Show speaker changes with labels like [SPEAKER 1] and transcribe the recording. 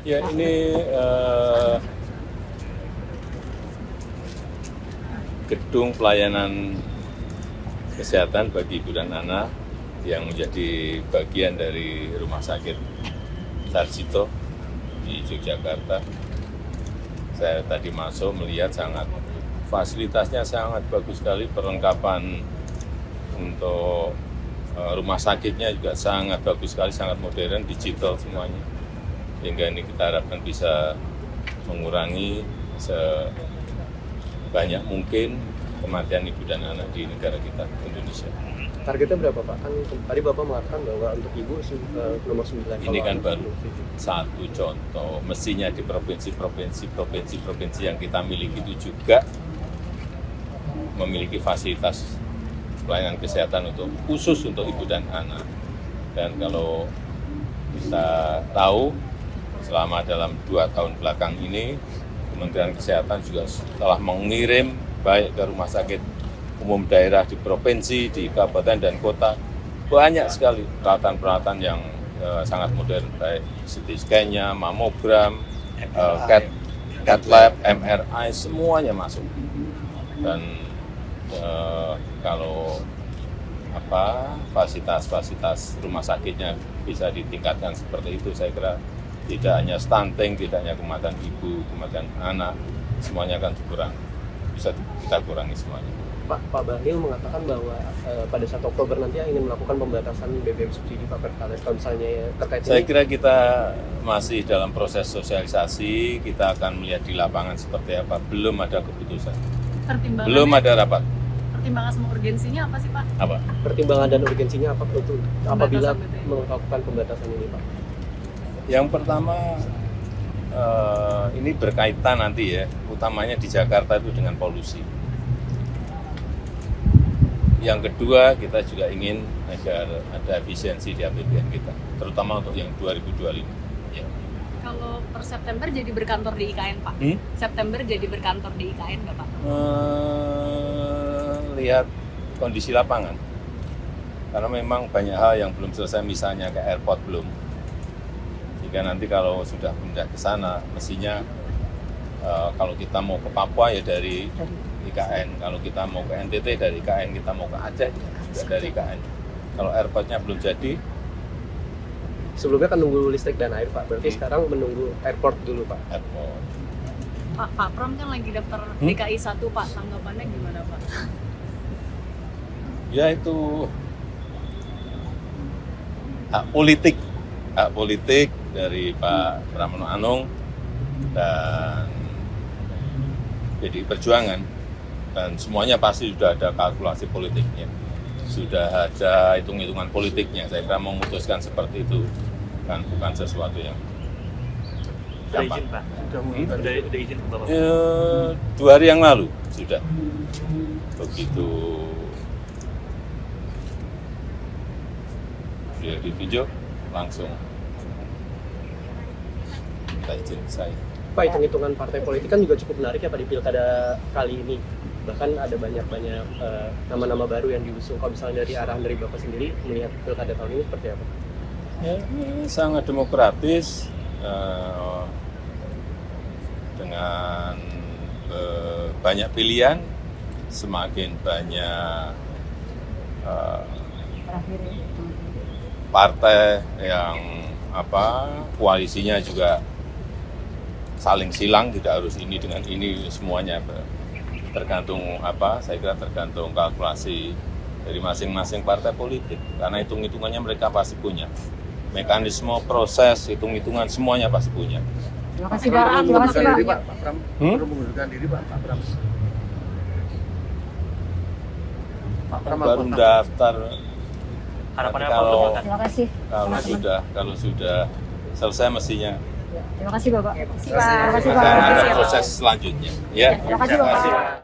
[SPEAKER 1] Ya ini gedung pelayanan kesehatan bagi ibu dan anak yang menjadi bagian dari Rumah Sakit Sarjito di Yogyakarta. Saya tadi masuk melihat fasilitasnya sangat bagus sekali, perlengkapan untuk rumah sakitnya juga sangat bagus sekali, sangat modern, digital semuanya. Sehingga ini kita harapkan bisa mengurangi sebanyak mungkin kematian ibu dan anak di negara kita, Indonesia.
[SPEAKER 2] Targetnya berapa Pak? Kan tadi Bapak mengatakan bahwa untuk ibu nomor 9.
[SPEAKER 1] Ini kan baru satu contoh, mestinya di provinsi yang kita miliki itu juga memiliki fasilitas pelayanan kesehatan khusus untuk ibu dan anak. Dan kalau kita tahu, selama dalam 2 tahun belakang ini, Kementerian Kesehatan juga telah mengirim baik ke rumah sakit umum daerah di provinsi, di kabupaten dan kota, banyak sekali peralatan-peralatan yang sangat modern, baik CT scan-nya, mamogram, CAT lab, MRI, semuanya masuk. Dan kalau fasilitas rumah sakitnya bisa ditingkatkan seperti itu, saya kira tidak hanya stunting, tidak hanya kematian ibu, kematian anak, semuanya akan bisa kita kurangi semuanya.
[SPEAKER 2] Pak Bahlil mengatakan bahwa pada saat Oktober nanti ingin melakukan pembatasan BBM subsidi Pak Pertalite. Kalau misalnya terkait
[SPEAKER 1] saya kira kita masih dalam proses sosialisasi, kita akan melihat di lapangan seperti apa. Belum ada keputusan, belum ada rapat.
[SPEAKER 3] Pertimbangan sama urgensinya apa sih Pak?
[SPEAKER 1] Apa?
[SPEAKER 2] Pertimbangan dan urgensinya apa untuk apabila melakukan pembatasan ini Pak?
[SPEAKER 1] Yang pertama, ini berkaitan nanti ya, utamanya di Jakarta itu dengan polusi. Yang kedua, kita juga ingin agar ada efisiensi di APBN kita, terutama untuk yang 2025. Ya.
[SPEAKER 3] Kalau per September jadi berkantor di IKN Pak? September jadi berkantor di IKN nggak Pak?
[SPEAKER 1] Lihat kondisi lapangan, karena memang banyak hal yang belum selesai, misalnya ke airport belum. Jika nanti kalau sudah pindah ke sana, mestinya kalau kita mau ke Papua ya dari IKN, kalau kita mau ke NTT dari IKN, kita mau ke Aceh juga dari IKN. Kalau airportnya belum jadi,
[SPEAKER 2] sebelumnya kan nunggu listrik dan air Pak, berarti sekarang menunggu airport dulu Pak.
[SPEAKER 1] Airport.
[SPEAKER 3] Pak Pram kan lagi daftar DKI 1 Pak, tanggapannya gimana Pak?
[SPEAKER 1] Ya itu hak politik dari Pak Pramono Anung dan PDI Perjuangan, dan semuanya pasti sudah ada kalkulasi politiknya, sudah ada hitung-hitungan politiknya. Saya kira memutuskan seperti itu kan bukan sesuatu yang gampang.
[SPEAKER 4] Pak? Sudah izin ke Bapak?
[SPEAKER 1] 2 hari yang lalu sudah. Begitu dia ditunjuk, langsung minta izin saya.
[SPEAKER 2] Pak, hitung-hitungan partai politik kan juga cukup menarik ya Pak di pilkada kali ini. Bahkan ada banyak nama-nama baru yang diusung. Kalau misalnya dari arahan dari Bapak sendiri melihat pilkada tahun ini seperti apa?
[SPEAKER 1] Ya, sangat demokratis, dengan banyak pilihan, semakin banyak partai yang koalisinya juga saling silang, tidak harus ini dengan ini, semuanya tergantung saya kira tergantung kalkulasi dari masing-masing partai politik, karena hitung-hitungannya mereka pasti punya mekanisme, proses, hitung-hitungan semuanya pasti punya.
[SPEAKER 5] Terima kasih Pak. Terima kasih Pak.
[SPEAKER 4] Pak Pram perlu mengundurkan diri Pak Pram. Pak Pram
[SPEAKER 1] Baru daftar.
[SPEAKER 4] Harapannya
[SPEAKER 1] kalau,
[SPEAKER 4] apa?
[SPEAKER 5] Terima kasih.
[SPEAKER 1] kalau sudah selesai mestinya
[SPEAKER 5] Terima kasih Bapak.
[SPEAKER 1] akan ada proses selanjutnya. Ya.
[SPEAKER 5] Terima kasih Bapak.